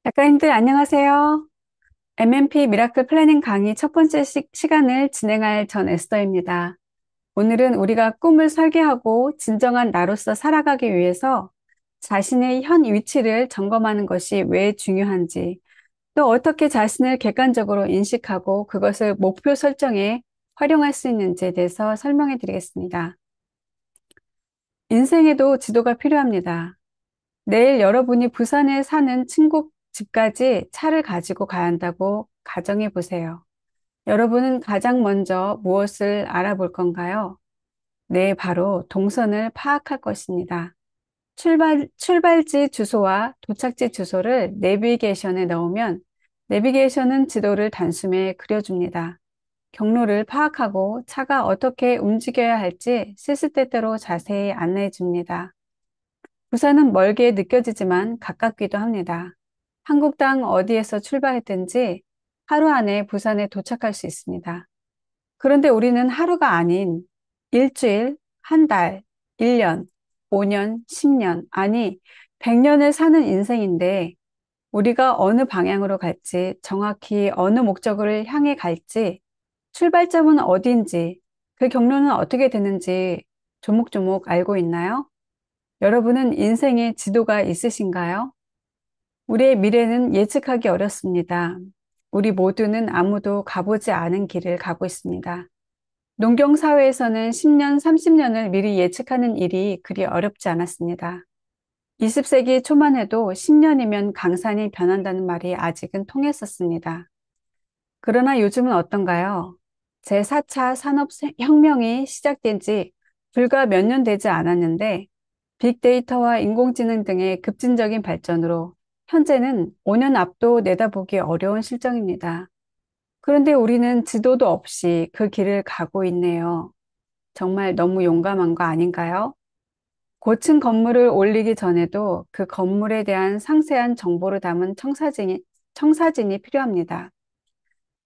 작가님들 안녕하세요. MMP 미라클 플래닝 강의 첫 번째 시간을 진행할 전 에스더입니다. 오늘은 우리가 꿈을 설계하고 진정한 나로서 살아가기 위해서 자신의 현 위치를 점검하는 것이 왜 중요한지, 또 어떻게 자신을 객관적으로 인식하고 그것을 목표 설정에 활용할 수 있는지에 대해서 설명해 드리겠습니다. 인생에도 지도가 필요합니다. 내일 여러분이 부산에 사는 친구 집까지 차를 가지고 가야 한다고 가정해 보세요. 여러분은 가장 먼저 무엇을 알아볼 건가요? 네, 바로 동선을 파악할 것입니다. 출발지 주소와 도착지 주소를 내비게이션에 넣으면 내비게이션은 지도를 단숨에 그려줍니다. 경로를 파악하고 차가 어떻게 움직여야 할지 시시때때로 자세히 안내해 줍니다. 부산은 멀게 느껴지지만 가깝기도 합니다. 한국 땅 어디에서 출발했든지 하루 안에 부산에 도착할 수 있습니다. 그런데 우리는 하루가 아닌 일주일, 한 달, 1년, 5년, 10년, 아니 100년을 사는 인생인데 우리가 어느 방향으로 갈지, 정확히 어느 목적을 향해 갈지, 출발점은 어디인지, 그 경로는 어떻게 되는지 조목조목 알고 있나요? 여러분은 인생의 지도가 있으신가요? 우리의 미래는 예측하기 어렵습니다. 우리 모두는 아무도 가보지 않은 길을 가고 있습니다. 농경사회에서는 10년, 30년을 미리 예측하는 일이 그리 어렵지 않았습니다. 20세기 초만 해도 10년이면 강산이 변한다는 말이 아직은 통했었습니다. 그러나 요즘은 어떤가요? 제4차 산업혁명이 시작된 지 불과 몇 년 되지 않았는데 빅데이터와 인공지능 등의 급진적인 발전으로 현재는 5년 앞도 내다보기 어려운 실정입니다. 그런데 우리는 지도도 없이 그 길을 가고 있네요. 정말 너무 용감한 거 아닌가요? 고층 건물을 올리기 전에도 그 건물에 대한 상세한 정보를 담은 청사진이 필요합니다.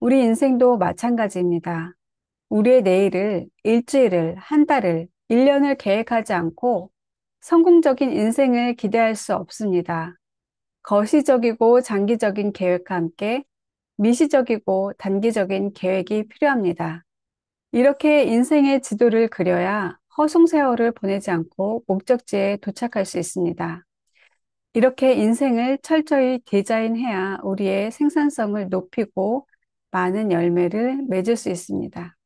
우리 인생도 마찬가지입니다. 우리의 내일을, 일주일을, 한 달을, 1년을 계획하지 않고 성공적인 인생을 기대할 수 없습니다. 거시적이고 장기적인 계획과 함께 미시적이고 단기적인 계획이 필요합니다. 이렇게 인생의 지도를 그려야 허송세월을 보내지 않고 목적지에 도착할 수 있습니다. 이렇게 인생을 철저히 디자인해야 우리의 생산성을 높이고 많은 열매를 맺을 수 있습니다.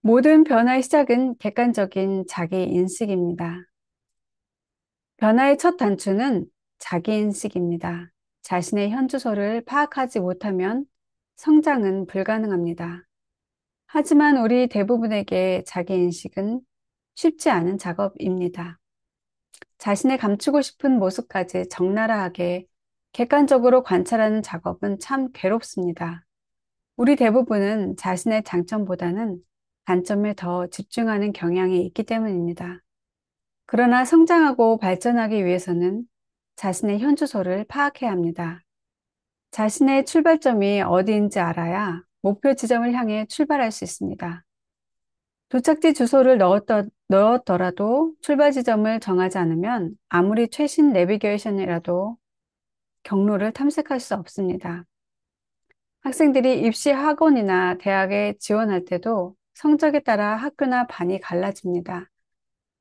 모든 변화의 시작은 객관적인 자기 인식입니다. 변화의 첫 단추는 자기 인식입니다. 자신의 현주소를 파악하지 못하면 성장은 불가능합니다. 하지만 우리 대부분에게 자기 인식은 쉽지 않은 작업입니다. 자신의 감추고 싶은 모습까지 적나라하게 객관적으로 관찰하는 작업은 참 괴롭습니다. 우리 대부분은 자신의 장점보다는 단점에 더 집중하는 경향이 있기 때문입니다. 그러나 성장하고 발전하기 위해서는 자신의 현주소를 파악해야 합니다. 자신의 출발점이 어디인지 알아야 목표 지점을 향해 출발할 수 있습니다. 도착지 주소를 넣었더라도 출발 지점을 정하지 않으면 아무리 최신 내비게이션이라도 경로를 탐색할 수 없습니다. 학생들이 입시 학원이나 대학에 지원할 때도 성적에 따라 학교나 반이 갈라집니다.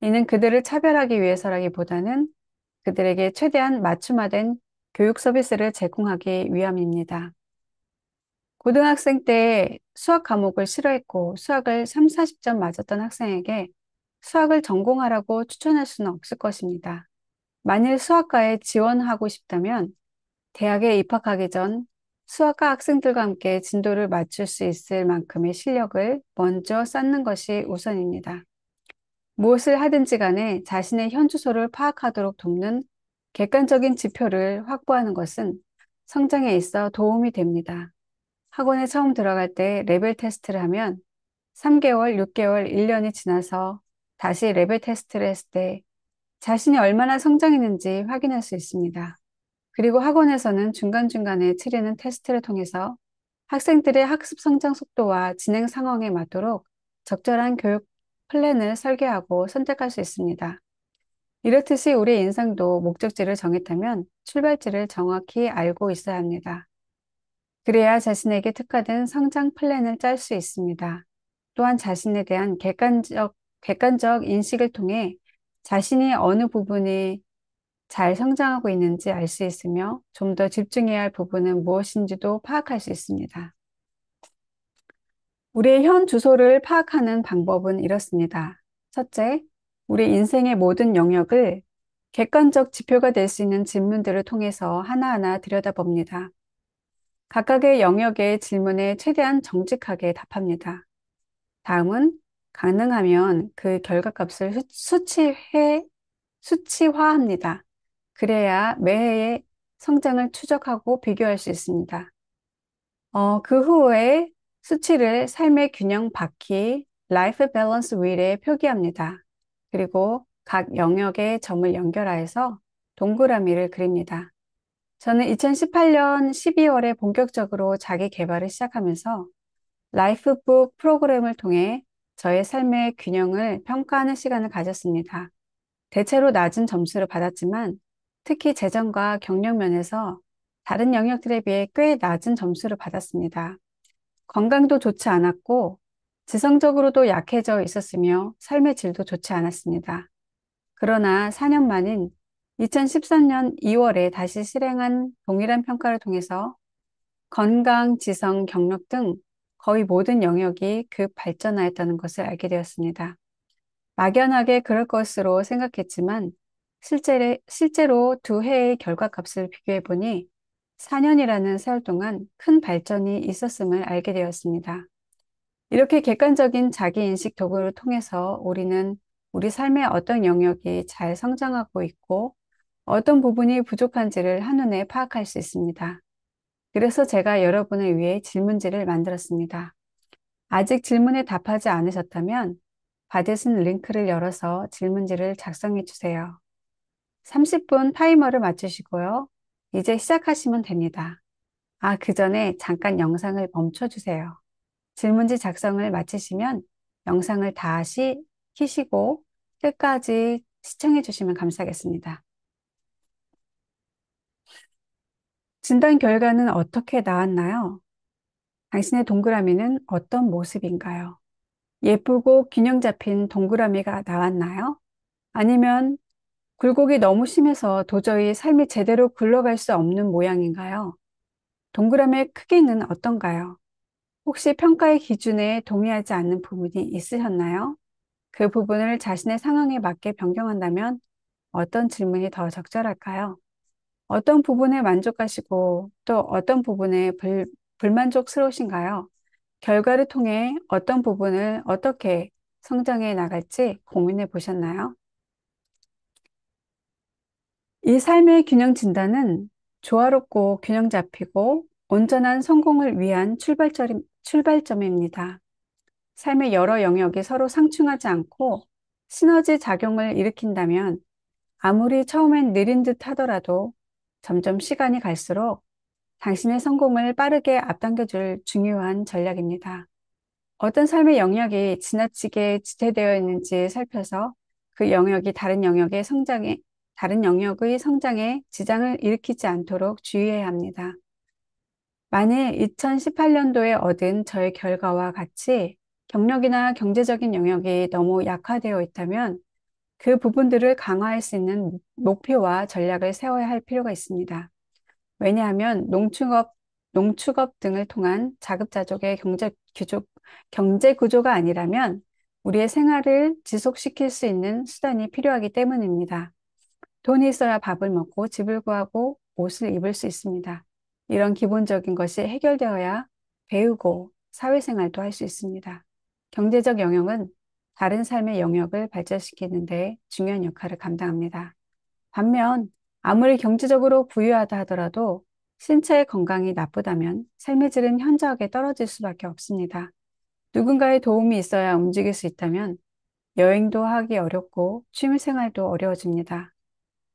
이는 그들을 차별하기 위해서라기보다는 그들에게 최대한 맞춤화된 교육 서비스를 제공하기 위함입니다. 고등학생 때 수학 과목을 싫어했고 수학을 3, 40점 맞았던 학생에게 수학을 전공하라고 추천할 수는 없을 것입니다. 만일 수학과에 지원하고 싶다면 대학에 입학하기 전 수학과 학생들과 함께 진도를 맞출 수 있을 만큼의 실력을 먼저 쌓는 것이 우선입니다. 무엇을 하든지 간에 자신의 현주소를 파악하도록 돕는 객관적인 지표를 확보하는 것은 성장에 있어 도움이 됩니다. 학원에 처음 들어갈 때 레벨 테스트를 하면 3개월, 6개월, 1년이 지나서 다시 레벨 테스트를 했을 때 자신이 얼마나 성장했는지 확인할 수 있습니다. 그리고 학원에서는 중간중간에 치르는 테스트를 통해서 학생들의 학습 성장 속도와 진행 상황에 맞도록 적절한 교육 플랜을 설계하고 선택할 수 있습니다. 이렇듯이 우리 인생도 목적지를 정했다면 출발지를 정확히 알고 있어야 합니다. 그래야 자신에게 특화된 성장 플랜을 짤 수 있습니다. 또한 자신에 대한 객관적 인식을 통해 자신이 어느 부분이 잘 성장하고 있는지 알 수 있으며 좀 더 집중해야 할 부분은 무엇인지도 파악할 수 있습니다. 우리의 현 주소를 파악하는 방법은 이렇습니다. 첫째, 우리 인생의 모든 영역을 객관적 지표가 될 수 있는 질문들을 통해서 하나하나 들여다봅니다. 각각의 영역의 질문에 최대한 정직하게 답합니다. 다음은 가능하면 그 결과값을 수치화합니다. 그래야 매해의 성장을 추적하고 비교할 수 있습니다. 그 후에 수치를 삶의 균형 바퀴, Life Balance Wheel에 표기합니다. 그리고 각 영역의 점을 연결하여서 동그라미를 그립니다. 저는 2018년 12월에 본격적으로 자기 개발을 시작하면서 라이프북 프로그램을 통해 저의 삶의 균형을 평가하는 시간을 가졌습니다. 대체로 낮은 점수를 받았지만 특히 재정과 경력 면에서 다른 영역들에 비해 꽤 낮은 점수를 받았습니다. 건강도 좋지 않았고 지성적으로도 약해져 있었으며 삶의 질도 좋지 않았습니다. 그러나 4년 만인 2013년 2월에 다시 실행한 동일한 평가를 통해서 건강, 지성, 경력 등 거의 모든 영역이 급 발전하였다는 것을 알게 되었습니다. 막연하게 그럴 것으로 생각했지만 실제로 두 해의 결과값을 비교해 보니 4년이라는 세월 동안 큰 발전이 있었음을 알게 되었습니다. 이렇게 객관적인 자기인식 도구를 통해서 우리는 우리 삶의 어떤 영역이 잘 성장하고 있고 어떤 부분이 부족한지를 한눈에 파악할 수 있습니다. 그래서 제가 여러분을 위해 질문지를 만들었습니다. 아직 질문에 답하지 않으셨다면 받으신 링크를 열어서 질문지를 작성해 주세요. 30분 타이머를 맞추시고요. 이제 시작하시면 됩니다. 그 전에 잠깐 영상을 멈춰 주세요. 질문지 작성을 마치시면 영상을 다시 켜시고 끝까지 시청해 주시면 감사하겠습니다. 진단 결과는 어떻게 나왔나요? 당신의 동그라미는 어떤 모습인가요? 예쁘고 균형 잡힌 동그라미가 나왔나요? 아니면 굴곡이 너무 심해서 도저히 삶이 제대로 굴러갈 수 없는 모양인가요? 동그라미의 크기는 어떤가요? 혹시 평가의 기준에 동의하지 않는 부분이 있으셨나요? 그 부분을 자신의 상황에 맞게 변경한다면 어떤 질문이 더 적절할까요? 어떤 부분에 만족하시고 또 어떤 부분에 불만족스러우신가요? 결과를 통해 어떤 부분을 어떻게 성장해 나갈지 고민해 보셨나요? 이 삶의 균형 진단은 조화롭고 균형 잡히고 온전한 성공을 위한 출발점입니다. 삶의 여러 영역이 서로 상충하지 않고 시너지 작용을 일으킨다면 아무리 처음엔 느린 듯 하더라도 점점 시간이 갈수록 당신의 성공을 빠르게 앞당겨줄 중요한 전략입니다. 어떤 삶의 영역이 지나치게 지체되어 있는지 살펴서 그 영역이 다른 영역의 성장에 지장을 일으키지 않도록 주의해야 합니다. 만일 2018년도에 얻은 저의 결과와 같이 경력이나 경제적인 영역이 너무 약화되어 있다면 그 부분들을 강화할 수 있는 목표와 전략을 세워야 할 필요가 있습니다. 왜냐하면 농축업 등을 통한 자급자족의 경제 구조가 아니라면 우리의 생활을 지속시킬 수 있는 수단이 필요하기 때문입니다. 돈이 있어야 밥을 먹고 집을 구하고 옷을 입을 수 있습니다. 이런 기본적인 것이 해결되어야 배우고 사회생활도 할 수 있습니다. 경제적 영역은 다른 삶의 영역을 발전시키는 데 중요한 역할을 감당합니다. 반면 아무리 경제적으로 부유하다 하더라도 신체의 건강이 나쁘다면 삶의 질은 현저하게 떨어질 수밖에 없습니다. 누군가의 도움이 있어야 움직일 수 있다면 여행도 하기 어렵고 취미생활도 어려워집니다.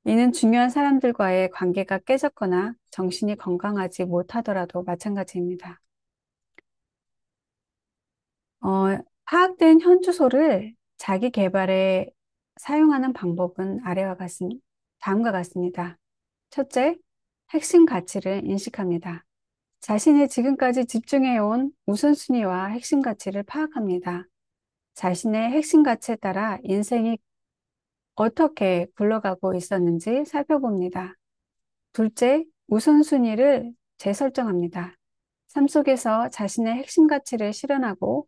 이는 중요한 사람들과의 관계가 깨졌거나 정신이 건강하지 못하더라도 마찬가지입니다. 파악된 현 주소를 자기 개발에 사용하는 방법은 다음과 같습니다. 첫째, 핵심 가치를 인식합니다. 자신이 지금까지 집중해온 우선순위와 핵심 가치를 파악합니다. 자신의 핵심 가치에 따라 인생이 어떻게 굴러가고 있었는지 살펴봅니다. 둘째, 우선순위를 재설정합니다. 삶 속에서 자신의 핵심 가치를 실현하고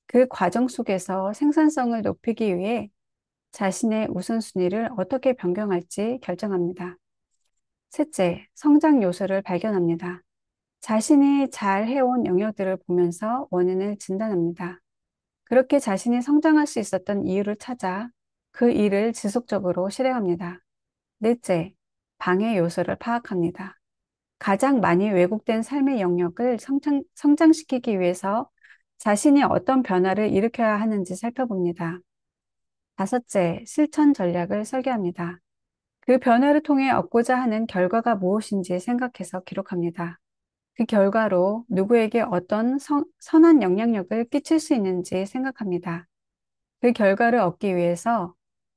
그 과정 속에서 생산성을 높이기 위해 자신의 우선순위를 어떻게 변경할지 결정합니다. 셋째, 성장 요소를 발견합니다. 자신이 잘 해온 영역들을 보면서 원인을 진단합니다. 그렇게 자신이 성장할 수 있었던 이유를 찾아 그 일을 지속적으로 실행합니다. 넷째, 방해 요소를 파악합니다. 가장 많이 왜곡된 삶의 영역을 성장시키기 위해서 자신이 어떤 변화를 일으켜야 하는지 살펴봅니다. 다섯째, 실천 전략을 설계합니다. 그 변화를 통해 얻고자 하는 결과가 무엇인지 생각해서 기록합니다. 그 결과로 누구에게 어떤 선한 영향력을 끼칠 수 있는지 생각합니다. 그 결과를 얻기 위해서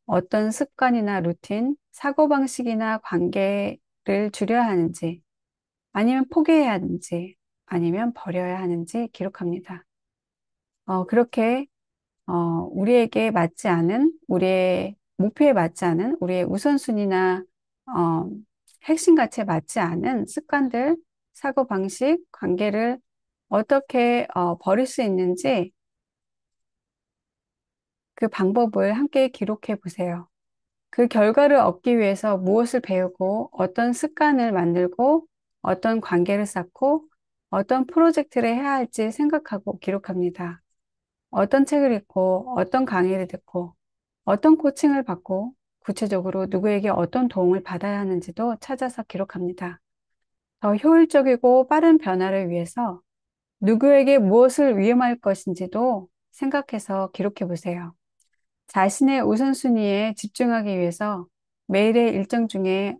어떤 습관이나 루틴, 사고방식이나 관계를 줄여야 하는지, 아니면 포기해야 하는지, 아니면 버려야 하는지 기록합니다. 그렇게 우리에게 맞지 않은, 우리의 목표에 맞지 않은, 우리의 우선순위나 어, 핵심 가치에 맞지 않은 습관들, 사고방식, 관계를 어떻게 버릴 수 있는지 그 방법을 함께 기록해 보세요. 그 결과를 얻기 위해서 무엇을 배우고 어떤 습관을 만들고 어떤 관계를 쌓고 어떤 프로젝트를 해야 할지 생각하고 기록합니다. 어떤 책을 읽고 어떤 강의를 듣고 어떤 코칭을 받고 구체적으로 누구에게 어떤 도움을 받아야 하는지도 찾아서 기록합니다. 더 효율적이고 빠른 변화를 위해서 누구에게 무엇을 위임할 것인지도 생각해서 기록해 보세요. 자신의 우선순위에 집중하기 위해서 매일의 일정 중에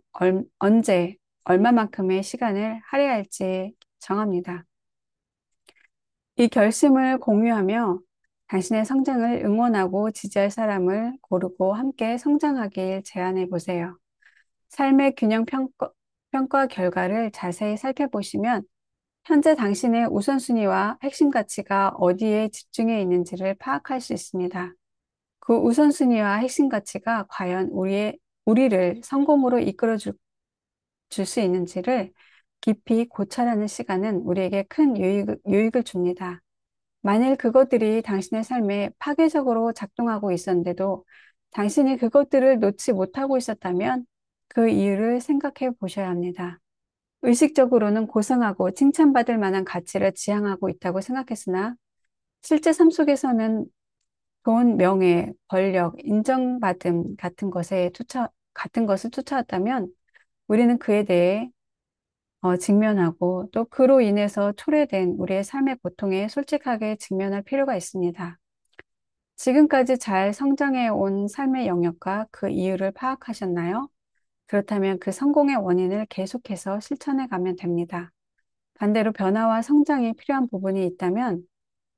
언제, 얼마만큼의 시간을 할애할지 정합니다. 이 결심을 공유하며 당신의 성장을 응원하고 지지할 사람을 고르고 함께 성장하길 제안해 보세요. 삶의 균형 평가 결과를 자세히 살펴보시면 현재 당신의 우선순위와 핵심 가치가 어디에 집중해 있는지를 파악할 수 있습니다. 그 우선순위와 핵심 가치가 과연 우리를 성공으로 이끌어 줄 수 있는지를 깊이 고찰하는 시간은 우리에게 큰 유익을 줍니다. 만일 그것들이 당신의 삶에 파괴적으로 작동하고 있었는데도 당신이 그것들을 놓지 못하고 있었다면 그 이유를 생각해 보셔야 합니다. 의식적으로는 고상하고 칭찬받을 만한 가치를 지향하고 있다고 생각했으나 실제 삶 속에서는 돈, 명예, 권력, 인정받음 같은 것을 쫓아왔다면 우리는 그에 대해 직면하고 또 그로 인해서 초래된 우리의 삶의 고통에 솔직하게 직면할 필요가 있습니다. 지금까지 잘 성장해 온 삶의 영역과 그 이유를 파악하셨나요? 그렇다면 그 성공의 원인을 계속해서 실천해 가면 됩니다. 반대로 변화와 성장이 필요한 부분이 있다면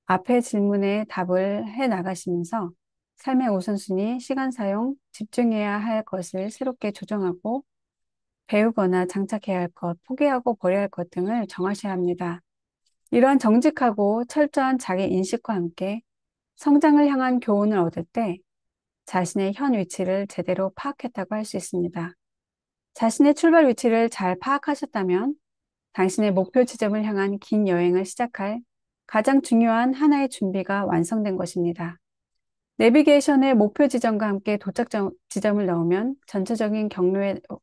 앞의 질문에 답을 해 나가시면서 삶의 우선순위, 시간 사용, 집중해야 할 것을 새롭게 조정하고 배우거나 장착해야 할 것, 포기하고 버려야 할 것 등을 정하셔야 합니다. 이러한 정직하고 철저한 자기 인식과 함께 성장을 향한 교훈을 얻을 때 자신의 현 위치를 제대로 파악했다고 할 수 있습니다. 자신의 출발 위치를 잘 파악하셨다면 당신의 목표 지점을 향한 긴 여행을 시작할 가장 중요한 하나의 준비가 완성된 것입니다. 내비게이션의 목표 지점과 함께 지점을 넣으면 전체적인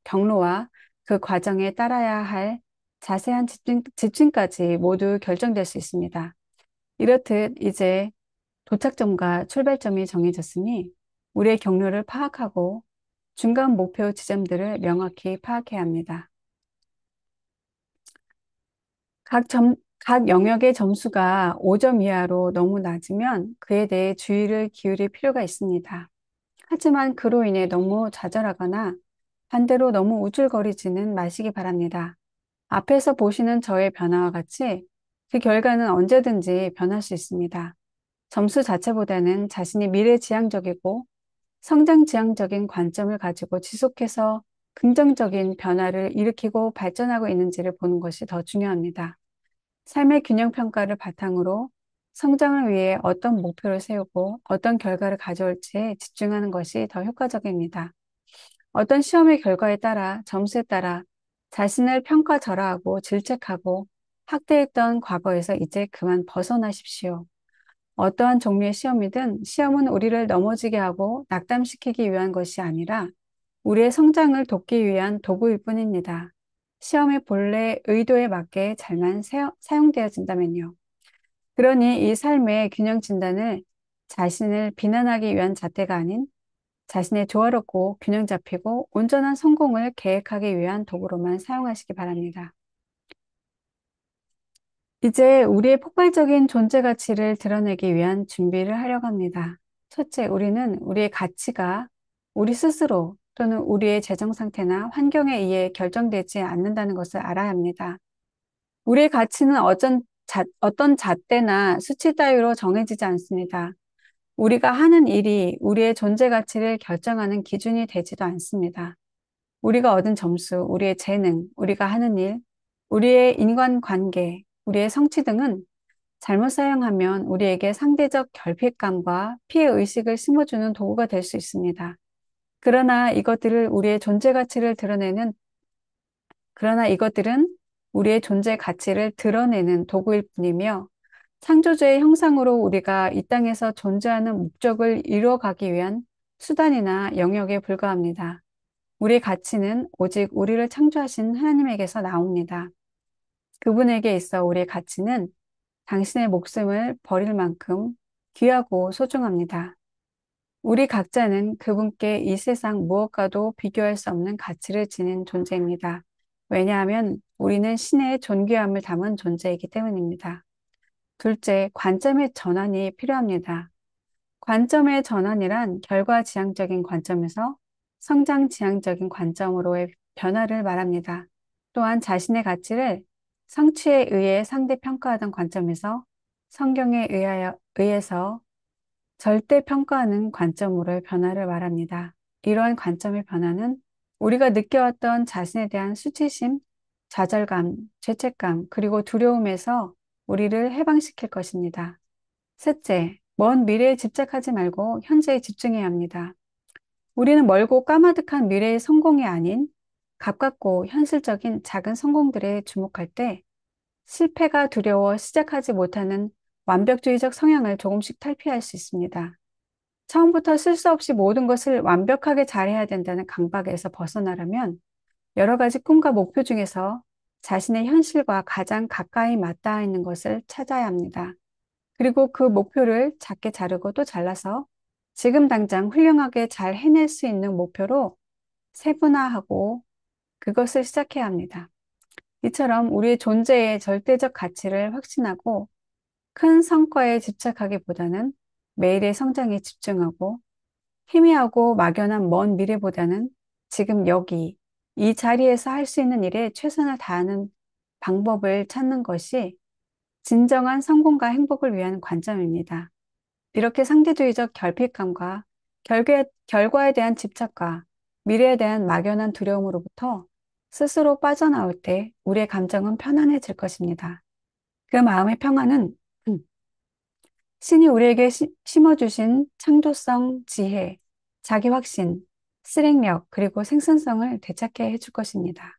경로와 그 과정에 따라야 할 자세한 집중까지 모두 결정될 수 있습니다. 이렇듯 이제 도착점과 출발점이 정해졌으니 우리의 경로를 파악하고 중간 목표 지점들을 명확히 파악해야 합니다. 각 영역의 점수가 5점 이하로 너무 낮으면 그에 대해 주의를 기울일 필요가 있습니다. 하지만 그로 인해 너무 좌절하거나 반대로 너무 우쭐거리지는 마시기 바랍니다. 앞에서 보시는 저의 변화와 같이 그 결과는 언제든지 변할 수 있습니다. 점수 자체보다는 자신이 미래지향적이고 성장지향적인 관점을 가지고 지속해서 긍정적인 변화를 일으키고 발전하고 있는지를 보는 것이 더 중요합니다. 삶의 균형 평가를 바탕으로 성장을 위해 어떤 목표를 세우고 어떤 결과를 가져올지에 집중하는 것이 더 효과적입니다. 어떤 시험의 결과에 따라 점수에 따라 자신을 평가절하하고 질책하고 학대했던 과거에서 이제 그만 벗어나십시오. 어떠한 종류의 시험이든 시험은 우리를 넘어지게 하고 낙담시키기 위한 것이 아니라 우리의 성장을 돕기 위한 도구일 뿐입니다. 시험의 본래 의도에 맞게 잘만 사용되어진다면요. 그러니 이 삶의 균형 진단을 자신을 비난하기 위한 잣대가 아닌 자신의 조화롭고 균형 잡히고 온전한 성공을 계획하기 위한 도구로만 사용하시기 바랍니다. 이제 우리의 폭발적인 존재 가치를 드러내기 위한 준비를 하려고 합니다. 첫째, 우리는 우리의 가치가 우리 스스로 또는 우리의 재정 상태나 환경에 의해 결정되지 않는다는 것을 알아야 합니다. 우리의 가치는 어떤 잣대나 수치 따위로 정해지지 않습니다. 우리가 하는 일이 우리의 존재 가치를 결정하는 기준이 되지도 않습니다. 우리가 얻은 점수, 우리의 재능, 우리가 하는 일, 우리의 인간관계, 우리의 성취 등은 잘못 사용하면 우리에게 상대적 결핍감과 피해 의식을 심어주는 도구가 될 수 있습니다. 그러나 이것들을 우리의 존재 가치를 드러내는, 그러나 이것들은 우리의 존재 가치를 드러내는 도구일 뿐이며 창조주의 형상으로 우리가 이 땅에서 존재하는 목적을 이루어가기 위한 수단이나 영역에 불과합니다. 우리의 가치는 오직 우리를 창조하신 하나님에게서 나옵니다. 그분에게 있어 우리의 가치는 당신의 목숨을 버릴 만큼 귀하고 소중합니다. 우리 각자는 그분께 이 세상 무엇과도 비교할 수 없는 가치를 지닌 존재입니다. 왜냐하면 우리는 신의 존귀함을 담은 존재이기 때문입니다. 둘째, 관점의 전환이 필요합니다. 관점의 전환이란 결과지향적인 관점에서 성장지향적인 관점으로의 변화를 말합니다. 또한 자신의 가치를 성취에 의해 상대평가하던 관점에서 성경에 의해서 절대평가하는 관점으로의 변화를 말합니다. 이러한 관점의 변화는 우리가 느껴왔던 자신에 대한 수치심, 좌절감, 죄책감, 그리고 두려움에서 우리를 해방시킬 것입니다. 셋째, 먼 미래에 집착하지 말고 현재에 집중해야 합니다. 우리는 멀고 까마득한 미래의 성공이 아닌 가깝고 현실적인 작은 성공들에 주목할 때 실패가 두려워 시작하지 못하는 완벽주의적 성향을 조금씩 탈피할 수 있습니다. 처음부터 실수 없이 모든 것을 완벽하게 잘해야 된다는 강박에서 벗어나려면 여러 가지 꿈과 목표 중에서 자신의 현실과 가장 가까이 맞닿아 있는 것을 찾아야 합니다. 그리고 그 목표를 작게 자르고 또 잘라서 지금 당장 훌륭하게 잘 해낼 수 있는 목표로 세분화하고 그것을 시작해야 합니다. 이처럼 우리의 존재의 절대적 가치를 확신하고 큰 성과에 집착하기보다는 매일의 성장에 집중하고 희미하고 막연한 먼 미래보다는 지금 여기 이 자리에서 할 수 있는 일에 최선을 다하는 방법을 찾는 것이 진정한 성공과 행복을 위한 관점입니다. 이렇게 상대주의적 결핍감과 결과에 대한 집착과 미래에 대한 막연한 두려움으로부터 스스로 빠져나올 때 우리의 감정은 편안해질 것입니다. 그 마음의 평안은 신이 우리에게 심어주신 창조성, 지혜, 자기 확신, 실행력, 그리고 생산성을 되찾게 해줄 것입니다.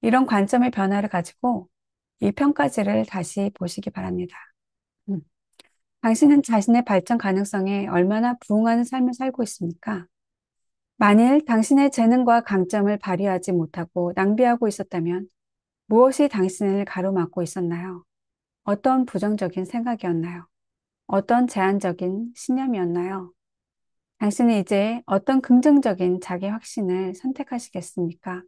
이런 관점의 변화를 가지고 이 평가지를 다시 보시기 바랍니다. 음. 당신은 자신의 발전 가능성에 얼마나 부응하는 삶을 살고 있습니까? 만일 당신의 재능과 강점을 발휘하지 못하고 낭비하고 있었다면 무엇이 당신을 가로막고 있었나요? 어떤 부정적인 생각이었나요? 어떤 제한적인 신념이었나요? 당신은 이제 어떤 긍정적인 자기 확신을 선택하시겠습니까?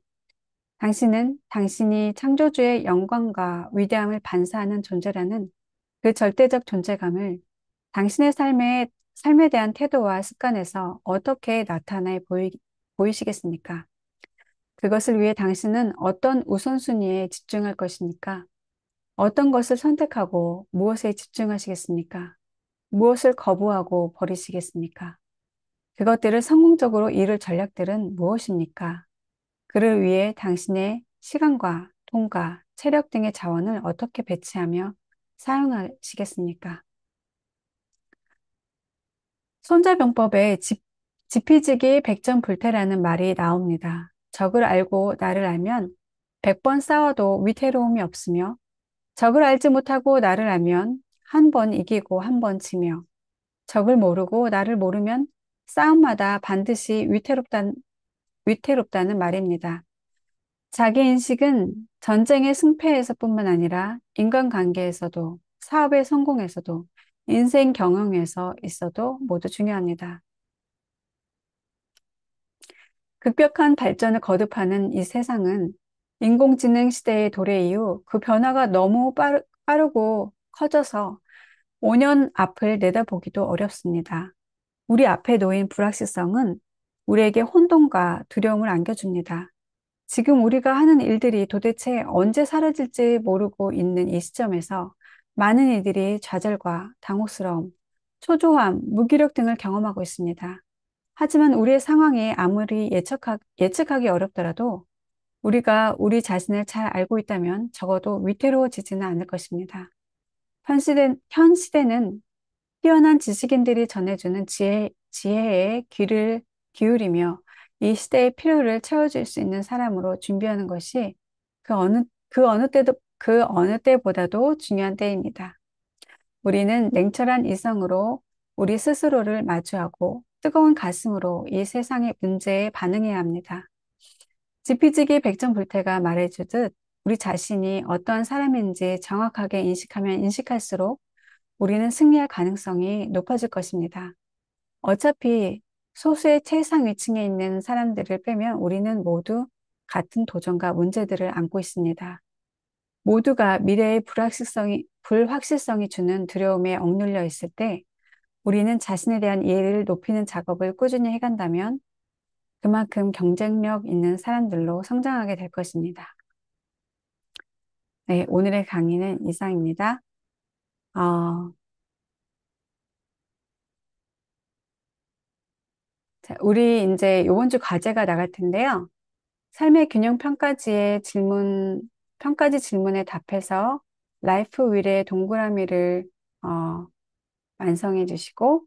당신은 당신이 창조주의 영광과 위대함을 반사하는 존재라는 그 절대적 존재감을 당신의 삶에 대한 태도와 습관에서 어떻게 보이시겠습니까? 그것을 위해 당신은 어떤 우선순위에 집중할 것입니까? 어떤 것을 선택하고 무엇에 집중하시겠습니까? 무엇을 거부하고 버리시겠습니까? 그것들을 성공적으로 이룰 전략들은 무엇입니까? 그를 위해 당신의 시간과 돈과 체력 등의 자원을 어떻게 배치하며 사용하시겠습니까? 손자병법에 지피지기 백전불태라는 말이 나옵니다. 적을 알고 나를 알면 100번 싸워도 위태로움이 없으며 적을 알지 못하고 나를 알면 한 번 이기고 한 번 지며 적을 모르고 나를 모르면 싸움마다 반드시 위태롭다는 말입니다. 자기 인식은 전쟁의 승패에서뿐만 아니라 인간관계에서도 사업의 성공에서도 인생 경영에서 있어도 모두 중요합니다. 급격한 발전을 거듭하는 이 세상은 인공지능 시대의 도래 이후 그 변화가 너무 빠르고 커져서 5년 앞을 내다보기도 어렵습니다. 우리 앞에 놓인 불확실성은 우리에게 혼돈과 두려움을 안겨줍니다. 지금 우리가 하는 일들이 도대체 언제 사라질지 모르고 있는 이 시점에서 많은 이들이 좌절과 당혹스러움, 초조함, 무기력 등을 경험하고 있습니다. 하지만 우리의 상황이 아무리 예측하기 어렵더라도 우리가 우리 자신을 잘 알고 있다면 적어도 위태로워지지는 않을 것입니다. 현 시대는 뛰어난 지식인들이 전해주는 지혜에 귀를 기울이며 이 시대의 필요를 채워줄 수 있는 사람으로 준비하는 것이 그 어느 때보다도 중요한 때입니다. 우리는 냉철한 이성으로 우리 스스로를 마주하고 뜨거운 가슴으로 이 세상의 문제에 반응해야 합니다. 지피지기 백전불태가 말해주듯 우리 자신이 어떠한 사람인지 정확하게 인식하면 인식할수록 우리는 승리할 가능성이 높아질 것입니다. 어차피 소수의 최상 위층에 있는 사람들을 빼면 우리는 모두 같은 도전과 문제들을 안고 있습니다. 모두가 미래의 불확실성이 주는 두려움에 억눌려 있을 때 우리는 자신에 대한 이해를 높이는 작업을 꾸준히 해간다면 그만큼 경쟁력 있는 사람들로 성장하게 될 것입니다. 네, 오늘의 강의는 이상입니다. 어, 자, 우리 이제 이번 주 과제가 나갈 텐데요. 삶의 균형 평가지 질문에 답해서 라이프 윌의 동그라미를 어, 완성해 주시고,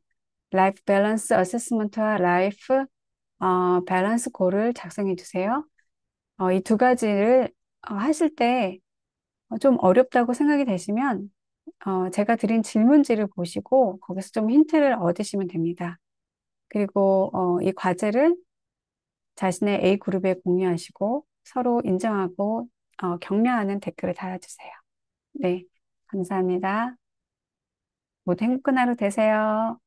라이프 밸런스 어세스먼트와 라이프 밸런스 고를 작성해 주세요. 이 두 가지를 하실 때 좀 어렵다고 생각이 되시면 제가 드린 질문지를 보시고 거기서 좀 힌트를 얻으시면 됩니다. 그리고 이 과제를 자신의 A그룹에 공유하시고 서로 인정하고 격려하는 댓글을 달아주세요. 네, 감사합니다. 모두 행복한 하루 되세요.